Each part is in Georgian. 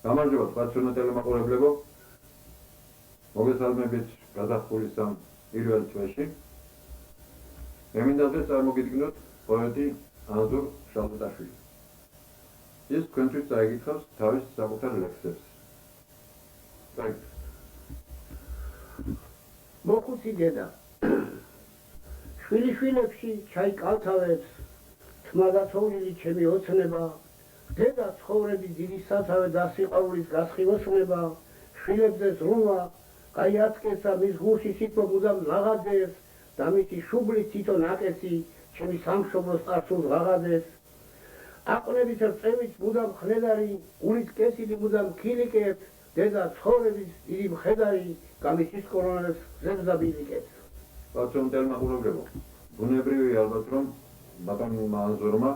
გამარჯობა თქვენ ტელემაყურებლებო. მოგესალმებით გაზაფხულის ამ პირველ თვეში. მე მინდა დღეს წარმოგიდგინოთ პოეტი ანზორ შალბატაშვილი. ის თქვენთვის წაიგითხავს თავის საკუთარ ლექსებს. მოხუცი დედა შვილიშვილებში ჩაიკალთავებს თმადათოვლილი ჩემი ოცნება დედა ცხოვრები დიდი სათავე და სიყვარულის გასხივოსნება შვილებზე ზრუნვა კაი აცკესა მის გულში სიტყვა მუდამ ლაღაძეს და მისი შუბლი თითო ნაკეცი ჩემი სამშობლოს წარსულს ღაღაძეს აყნებით რწევით მუდამ ხნედარი გულით კესილი მუდამ ქილიკებს დედა ცხოვრების დიდი მხედარი გამისის კორონებს ზევდა ბილიკებს ბატონ ტელემაყურებლებო. ბუნებრივია ალბათ რომ ბატონმა ანზორმა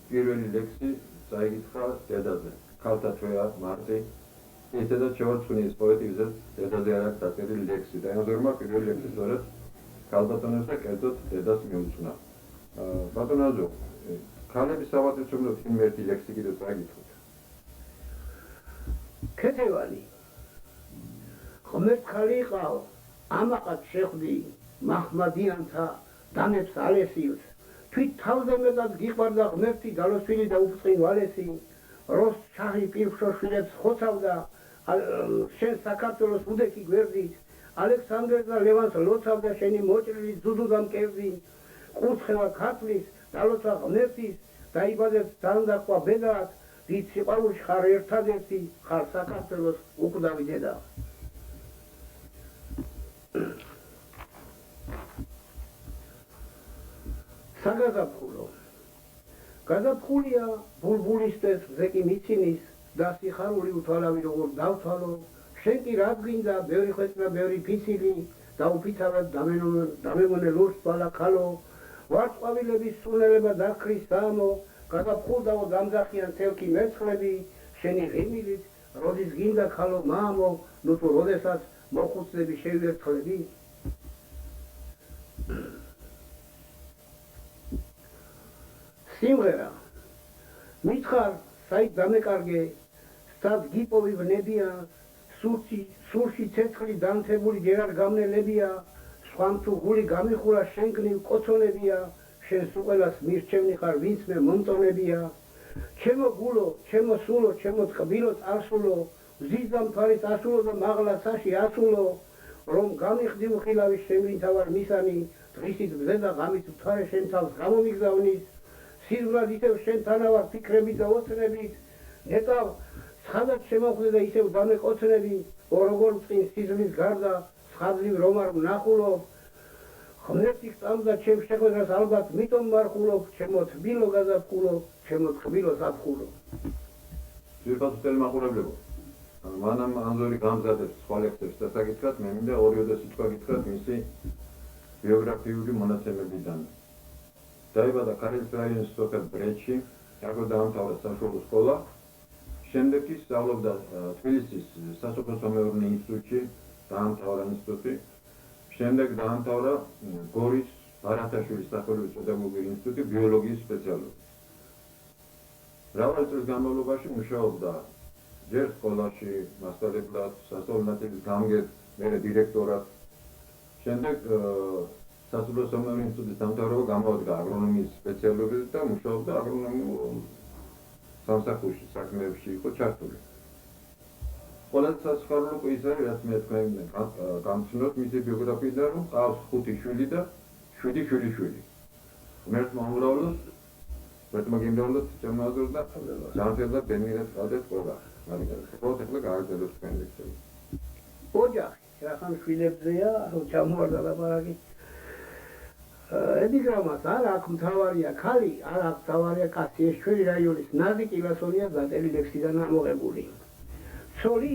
პირველი ლექსი წაიგითხა დედაზე. ქალთა თვეა მარტი. ისედაც შევარცხნიეს პოეტიზმს დედაზე არ აქვს დაწერილი ლექსი და ანზორმა პირველი ლექსი სწორედ ქალბატონებს და კერძოდ დედას მიუძღვნა. ბატონ ანზორ, ქალების სავატოცებლად იმ ერთი ლექსი კიდევ წაიგითხოთ. ქეთევანი ხომერთ ხალი იყავ ამაყად შეხვდი მაჰმადიანთა დამებს ალესიუს თვით თავზე მეტად გიყვარდა ღმერთი გალოსვილი და უფრთხილ ვალესი როს ჩაი პირშოშვილებს ხოცავდა შენ საქართველოს უდექი გვერდით ალექსანდრეს და ლევანს ლოცავდა შენი მოჭრილი ძუძუდა მკერდი ყურცხევა ქართლის დალოცვა ღმერთის დაიბადებს დანდახვა ბედად დიდ სიყვარულში ხარ ერთადერთი ხარ საქართველოს უკვდავი დედა საგაზაფხულო გაზაფხულია ბულბულისთვის ზეკი მიცინის და სიხარული უთვალავი როგორ დავთვალო შენ კი რა გვინდა ბევრი ხვეწნა ბევრი ფიცილი და უფიცავად დამემონე ლურს თვალა ხალო ვარწყავილების სულელება დაქრის საამო გაზაფხულდაო დამძახიან თელკი მერცხლები შენი ღიმილით როდის გინდა ხალო მამო ნუ თუ როდესაც მოხუცები შევერცხლები სიმღერა მითხარ საით დამეკარგე სად გიპოვი ვნებია სურში ცეცხლი დამთებული ჯერ არ გამნელებია სხვამ თუ გული გამიხურა შენგნივ კოცონებია შენ სუყელას მირჩევნი ხარ ვინც მე მომწონებია ჩემო გულო ჩემო სულო ჩემო ტყბილო წარსულო ზიზამ თვალის ასულო და მაღლაცაში ასულო რომ გამიხდი უხილავი შემრინთავარ მისანი დღისით ბზედა ღამით მთვარე შენ თავს გამომიგზავნის სიზმრად ისევ შენთანა ვარ ფიქრებით და ოცნებით ნეტავ ცხადად შემოხვდე და ისევ დამეკოცნები ოროგორ წყინს სიზმრის გარდა ცხადლივ რომ არ ვნახულობ ღმერთი გწამდა ჩემ შეხვედრას ალბათ მიტომ მარხულობ ჩემო თბილო გაზაფხულო ჩემო ტყბილო ზაფხულო ძირფას ტელემაყურებლებო. მანამ ანზორი გამზადებს სხვა ლექსებს დასაკითხად მე მინდა ორივე სიტყვა გითხრათ მისი ბიოგრაფიული მონაცემებიდან. დაიბადა ქართლის რაიონის სოფელ ბრეთში, აქ დაამთავრა საშუალო სკოლა. შემდეგ კი სწავლობდა თბილისის სასოფლო-სამეურნეო ინსტიტუტში, დაამთავრა ინსტიტუტი. შემდეგ დაამთავრა გორის ბარათაშვილის სახელობის პედაგოგიური ინსტიტუტი ბიოლოგიის სპეციალობით. მრავალი წლის განმავლობაში მუშაობდა ჯერ სკოლაში, მასწავლებლად, სასწავლებლად, გამგედ, მერე დირექტორად. შემდეგ სასოფლო-სამეურნეო ინსტიტუტის დამთავრება გამოადგა აგრონომიის სპეციალობით და მუშაობდა აგრონომიულ სამსახურში, საქმეებში იყო ჩართული. ყველაზე სასიხარულო ის არის, რაც მე თქვენ გამცნოთ მისი ბიოგრაფიიდან, რომ ყავს 5 შვილი და 7 შვილიშვილი. ღმერთმა უმრავლოს, ღმერთმა გიმრავლოს ჩემნაზურ და ჯანმრთელად ბენიერად ყავდეთ ყველა. მაგიტად ხოთ ახლა გააგრძელოთ თქვენ ლექსები. ოჯახი რახან შვილებზეა, ჩამოვარდა ლაპარაკი. ედიგრამას არ აქვს მთავარია ქალი, არ აქვს მთავარია კაცი, ეს ჩვენი რაიონის ნაზიკი ლასონია დაწერილი ლექსიდან ამოღებული. ცოლი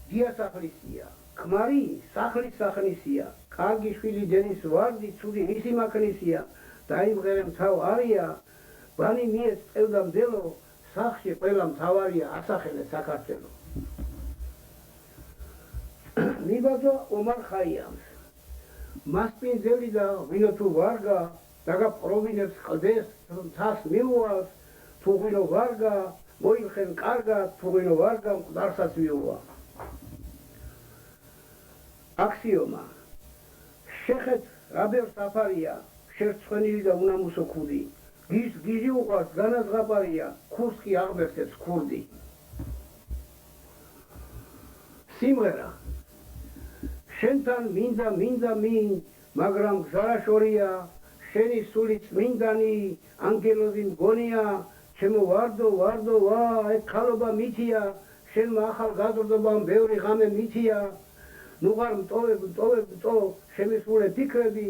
დიასახლისია, ქმარი სახლის სახნისია, კარგი შვილი დენის ვარდი, ცუდი მისი მაქნისია, დაიმღერე მთავ არია, ბანი მიეს წევდა მდელო, სახში ყველა მთავარია, ასახელე საქართველო. მიბაძვა ომარ ხაიამს. მასპინძელი და ვინო თუ ვარგა დაგაპროვინებს ყდეს თას მიუვალს თუ ვინო ვარგა მოიხენ კარგად, თუღინო ვარ გამყდარსაც ვიუღვა. აქსიომა. შეხეთ რაბერ საფარია, შერცხვენილი და უნამუსო ქუდი. გიჟი უყვარს განაზღაპარია, ქურს კი აღმერთებს ქურდი. სიმღერა. შენთან მინდა მინ, მაგრამ გზარაშორია, შენი სული წმინდანი, ანგელოზი მგონია, ჩემო ვარდო ვა, ეგ ქალობა მითია, შენმა ახალ გაზრდობამ ბევრი ღამე მითია, ნუ ღარ მტოვებ, შემისულე ფიქრები,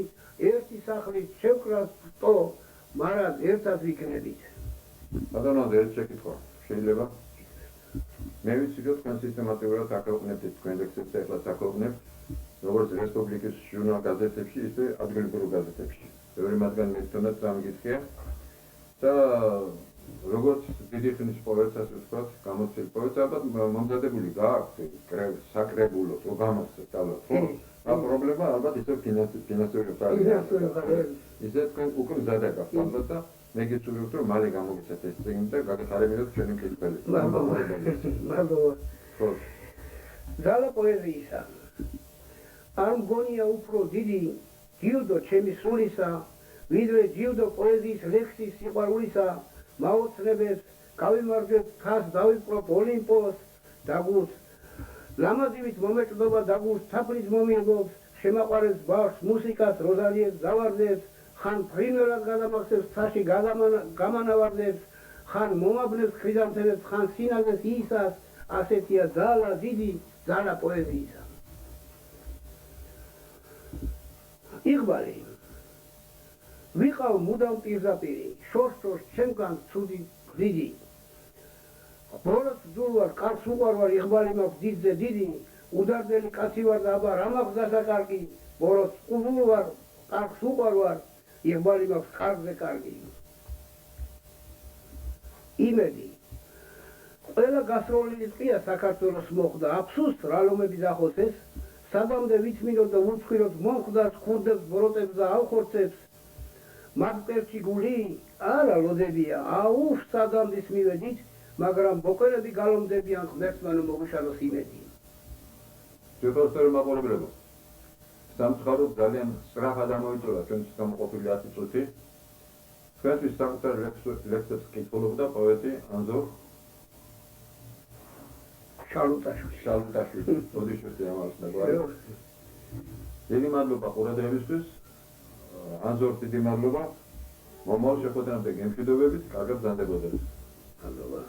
ერთი სახლის შევკრას ტო, მაგრამ ერთად ვიქნებით. ბატონო, ერთ შეკითხვა შეიძლება? მე ვიცი რომ თქვენ სისტემატურად აქვეყნებთ თქვენ ლექსებს ეხლაც აქვეყნებთ როგორც რესპუბლიკის ჟურნალ გაზეთებში, ისე ადგილობრივ გაზეთებში. ბევრი მათგანი მეთქონათ სამგითხია და როგორც დიდი ხნის პოეტს, ასე ვთქვათ, გამოცდილ პოეტს, ალბათ მომზადებული გააქვთ საკრებულო პროგრამაზე ალბათ, ხო? ამ პრობლემა ალბათ ისე ფინანსური პრობლემა. ისე თქვენ უკვე მზადებ ალბათ და მე გიწურებთ რომ მალე გამოგიცეთ ეს წიგნი და გაგახარებინოთ ჩვენი მკითხველი. მადლობა. ხო. ძალა პოეზიისა. არ მგონია უფრო დიდი ჯილდო ჩემი სულისა, ვიდრე ჯილდო პოეზიის ლექსის სიყვარულისა, მაოცნებებს გავიმარჯვებ თას დავიპყრობ ოლიმპოს, დაგურს ლამაზივით მომეჭდობა დაგურს თაფლით მომიღობს, შემაყვარებს ბავშვს მუსიკას როზალიებს დავარდებს, ხან ფრინველად გადამახსებს ცაში გამანავარდებს, ხან მომაბნევს ქრიზანთემებს, ხან სინაზეს ისას, ასეთია ძალა დიდი ძალა პოეზიისა. იღბალი. ვიყავ მუდამ პირდაპირი, შორს ჩემგან ცუდი დიდი. ბოროტ ძულვარ, კარგს უყვარვარ, იღბალი მაქვს დიდზე დიდი, უდარდელი კაცი ვარ და აბა რა მაქვს დასაკარგი, ბოროტ უვარ, კარგს უყვარვარ, იღბალი მაქვს კარგზე კარგი. იმედი. ყველა გასროლილი ტყია საქართველოს მოხვდა, აფსუსს რა ლომები დახოცეს, სადამდე ვიცმინოთ და უცხვიროთ მომხდარს, ხურდებს, ბოროტებს და ავხორცებს, მათ პერჩი გული არა ლოდებია, აუφ სადამდის მივედით, მაგრამ ბოკვერები გალომდებიან ღმერთმანო მოგუშალოს იმედი. შეფასწორ მაყურებლებო. სამწუხაროდ ძალიან სწრაფად ამოიწურა ჩვენს გამოყოფილი 10 წუთი. ჩვენთვის საკუთარ ლექსებს კითხულობდა პოეტი ანზორ შალუტაშვილი. ოდიშევსი ამას ნაგვარი. დიდი მადლობა ყურადღებისთვის. ანზორ დიდი მადლობა. მომავალ შეხვედრამდე გემშვიდობებით, კარგად გრძანდებოდეთ. მადლობა.